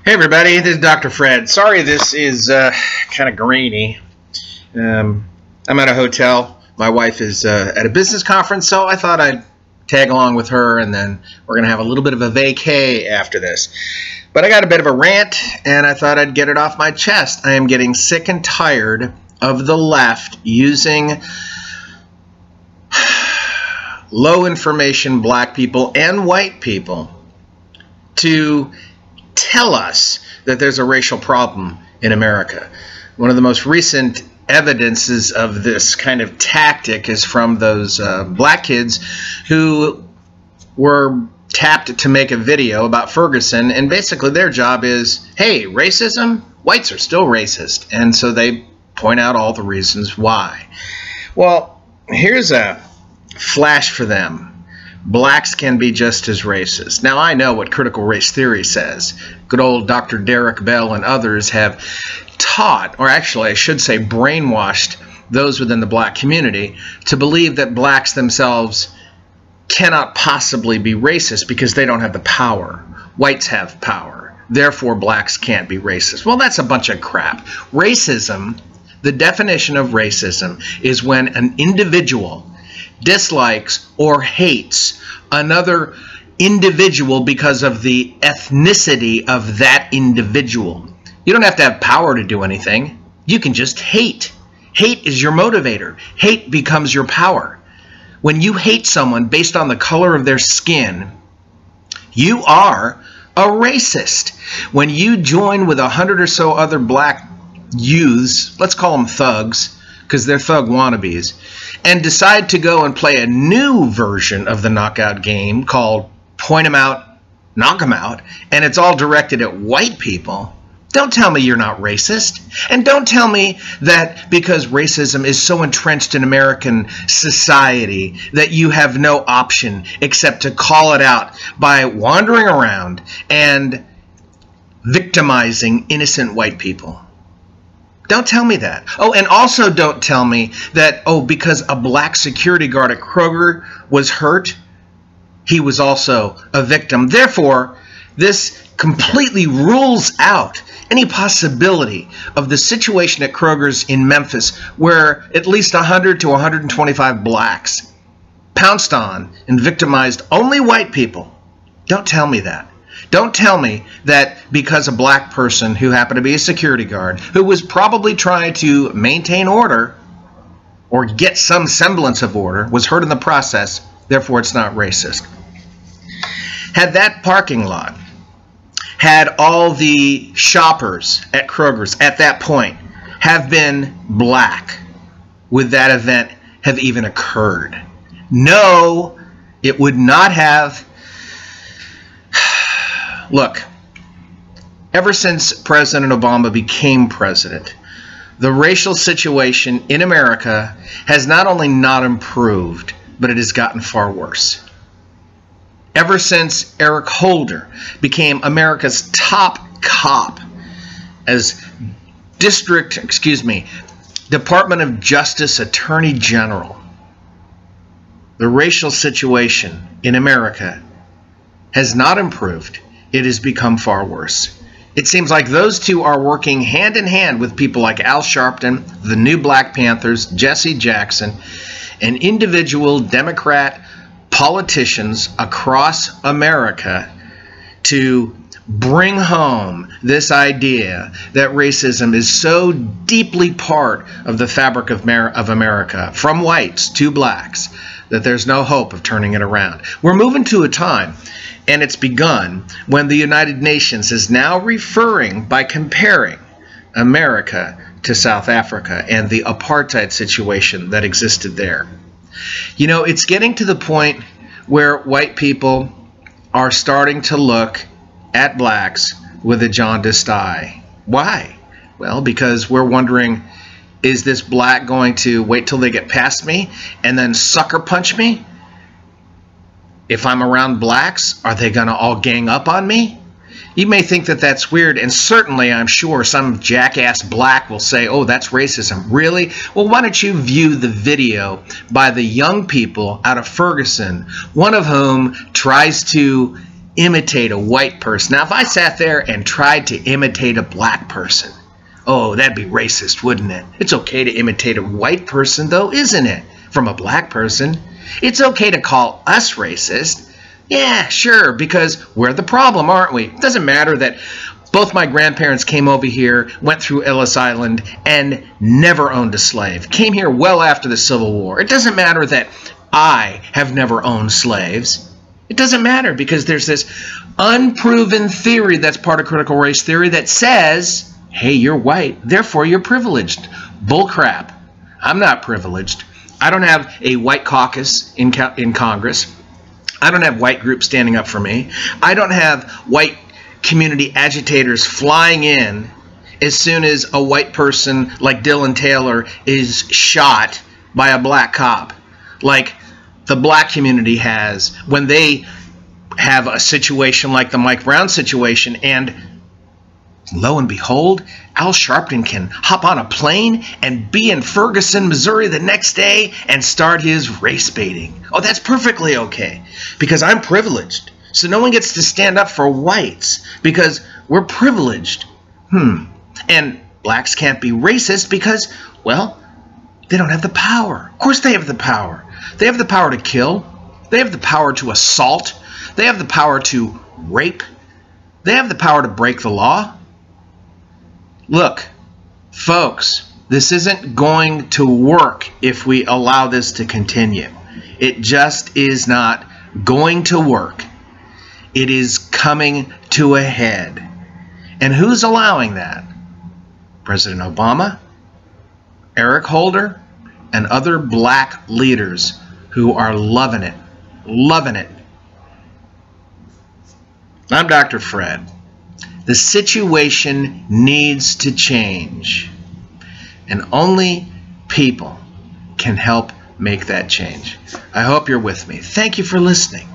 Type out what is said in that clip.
Hey everybody, this is Dr. Fred. Sorry this is kind of grainy. I'm at a hotel. My wife is at a business conference, so I thought I'd tag along with her, and then we're going to have a little bit of a vacay after this. But I got a bit of a rant, and I thought I'd get it off my chest. I am getting sick and tired of the left using low information black people and white people to tell us that there's a racial problem in America. One of the most recent evidences of this kind of tactic is from those black kids who were tapped to make a video about Ferguson, and basically their job is, hey, racism? Whites are still racist. And so they point out all the reasons why. Well, here's a flash for them. Blacks can be just as racist. Now, I know what critical race theory says. Good old Dr. Derek Bell and others have taught, or actually I should say brainwashed, those within the black community to believe that blacks themselves cannot possibly be racist because they don't have the power. Whites have power. Therefore, blacks can't be racist. Well, that's a bunch of crap. Racism, the definition of racism, is when an individual dislikes or hates another individual because of the ethnicity of that individual. You don't have to have power to do anything. You can just hate. Hate is your motivator. Hate becomes your power. When you hate someone based on the color of their skin, you are a racist. When you join with 100 or so other black youths, let's call them thugs, because they're thug wannabes, and decide to go and play a new version of the knockout game called Point 'em Out, Knock 'em Out, and it's all directed at white people, don't tell me you're not racist. And don't tell me that because racism is so entrenched in American society that you have no option except to call it out by wandering around and victimizing innocent white people. Don't tell me that. Oh, and also don't tell me that, oh, because a black security guard at Kroger was hurt, he was also a victim. Therefore, this completely rules out any possibility of the situation at Kroger's in Memphis where at least 100 to 125 blacks pounced on and victimized only white people. Don't tell me that. Don't tell me that because a black person who happened to be a security guard, who was probably trying to maintain order or get some semblance of order, was hurt in the process, therefore it's not racist. Had that parking lot had all the shoppers at Kroger's at that point have been black, would that event have even occurred? No, it would not have. Look, ever since President Obama became president, the racial situation in America has not only not improved, but it has gotten far worse. Ever since Eric Holder became America's top cop as Department of Justice Attorney General, the racial situation in America has not improved. It has become far worse. It seems like those two are working hand in hand with people like Al Sharpton, the new Black Panthers, Jesse Jackson, and individual Democrat politicians across America to bring home this idea that racism is so deeply part of the fabric of America, from whites to blacks, that there's no hope of turning it around. We're moving to a time, and it's begun, when the United Nations is now referring by comparing America to South Africa and the apartheid situation that existed there. You know, it's getting to the point where white people are starting to look at blacks with a jaundiced eye. Why? Well, because we're wondering, is this black going to wait till they get past me and then sucker punch me? If I'm around blacks, are they going to all gang up on me? You may think that that's weird, and certainly I'm sure some jackass black will say, oh, that's racism. Really? Well, why don't you view the video by the young people out of Ferguson, one of whom tries to imitate a white person. Now, if I sat there and tried to imitate a black person, oh, that'd be racist, wouldn't it? It's okay to imitate a white person, though, isn't it? From a black person. It's okay to call us racist. Yeah, sure, because we're the problem, aren't we? It doesn't matter that both my grandparents came over here, went through Ellis Island, and never owned a slave. Came here well after the Civil War. It doesn't matter that I have never owned slaves. It doesn't matter because there's this unproven theory that's part of critical race theory that says, hey, you're white, therefore you're privileged. Bullcrap. I'm not privileged. I don't have a white caucus in Congress. I don't have white groups standing up for me. I don't have white community agitators flying in as soon as a white person like Dylan Taylor is shot by a black cop, like the black community has when they have a situation like the Mike Brown situation, and lo and behold, Al Sharpton can hop on a plane and be in Ferguson, Missouri the next day and start his race baiting. Oh, that's perfectly okay because I'm privileged. So no one gets to stand up for whites because we're privileged. And blacks can't be racist because, well, they don't have the power. Of course they have the power. They have the power to kill. They have the power to assault. They have the power to rape. They have the power to break the law. Look, folks, this isn't going to work if we allow this to continue. It just is not going to work. It is coming to a head. And who's allowing that? President Obama, Eric Holder, and other black leaders who are loving it. Loving it. I'm Dr. Fred. The situation needs to change. And only people can help make that change. I hope you're with me. Thank you for listening.